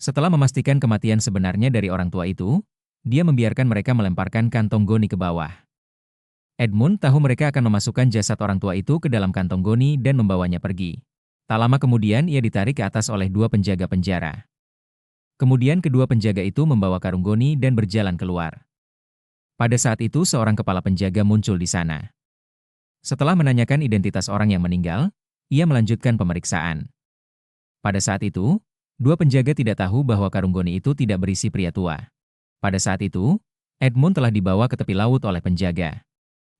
Setelah memastikan kematian sebenarnya dari orang tua itu, dia membiarkan mereka melemparkan kantong goni ke bawah. Edmund tahu mereka akan memasukkan jasad orang tua itu ke dalam kantong goni dan membawanya pergi. Tak lama kemudian ia ditarik ke atas oleh dua penjaga penjara. Kemudian kedua penjaga itu membawa karung goni dan berjalan keluar. Pada saat itu seorang kepala penjaga muncul di sana. Setelah menanyakan identitas orang yang meninggal, ia melanjutkan pemeriksaan. Pada saat itu, dua penjaga tidak tahu bahwa karung goni itu tidak berisi pria tua. Pada saat itu, Edmund telah dibawa ke tepi laut oleh penjaga.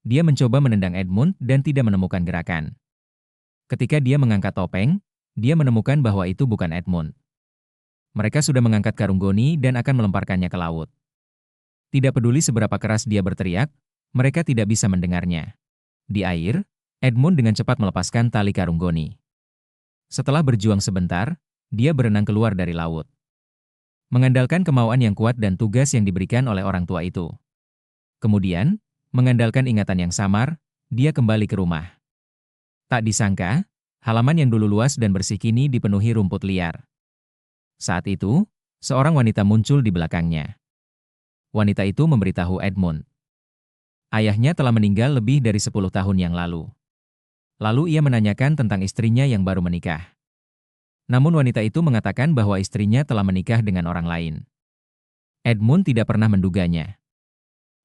Dia mencoba menendang Edmund dan tidak menemukan gerakan. Ketika dia mengangkat topeng, dia menemukan bahwa itu bukan Edmund. Mereka sudah mengangkat karung goni dan akan melemparkannya ke laut. Tidak peduli seberapa keras dia berteriak, mereka tidak bisa mendengarnya. Di air, Edmund dengan cepat melepaskan tali karung goni. Setelah berjuang sebentar, dia berenang keluar dari laut. Mengandalkan kemauan yang kuat dan tugas yang diberikan oleh orang tua itu. Kemudian, mengandalkan ingatan yang samar, dia kembali ke rumah. Tak disangka, halaman yang dulu luas dan bersih kini dipenuhi rumput liar. Saat itu, seorang wanita muncul di belakangnya. Wanita itu memberitahu Edmund. Ayahnya telah meninggal lebih dari 10 tahun yang lalu. Lalu ia menanyakan tentang istrinya yang baru menikah. Namun wanita itu mengatakan bahwa istrinya telah menikah dengan orang lain. Edmund tidak pernah menduganya.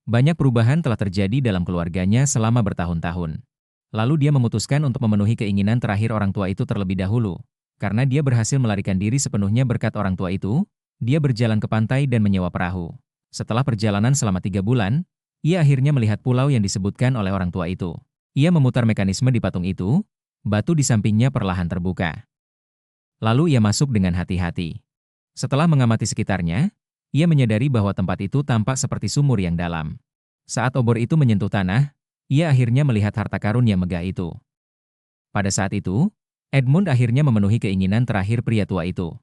Banyak perubahan telah terjadi dalam keluarganya selama bertahun-tahun. Lalu dia memutuskan untuk memenuhi keinginan terakhir orang tua itu terlebih dahulu. Karena dia berhasil melarikan diri sepenuhnya berkat orang tua itu, dia berjalan ke pantai dan menyewa perahu. Setelah perjalanan selama 3 bulan, ia akhirnya melihat pulau yang disebutkan oleh orang tua itu. Ia memutar mekanisme di patung itu, batu di sampingnya perlahan terbuka. Lalu ia masuk dengan hati-hati. Setelah mengamati sekitarnya, ia menyadari bahwa tempat itu tampak seperti sumur yang dalam. Saat obor itu menyentuh tanah, ia akhirnya melihat harta karun yang megah itu. Pada saat itu, Edmund akhirnya memenuhi keinginan terakhir pria tua itu.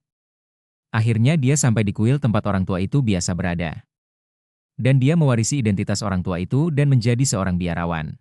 Akhirnya dia sampai di kuil tempat orang tua itu biasa berada. Dan dia mewarisi identitas orang tua itu dan menjadi seorang biarawan.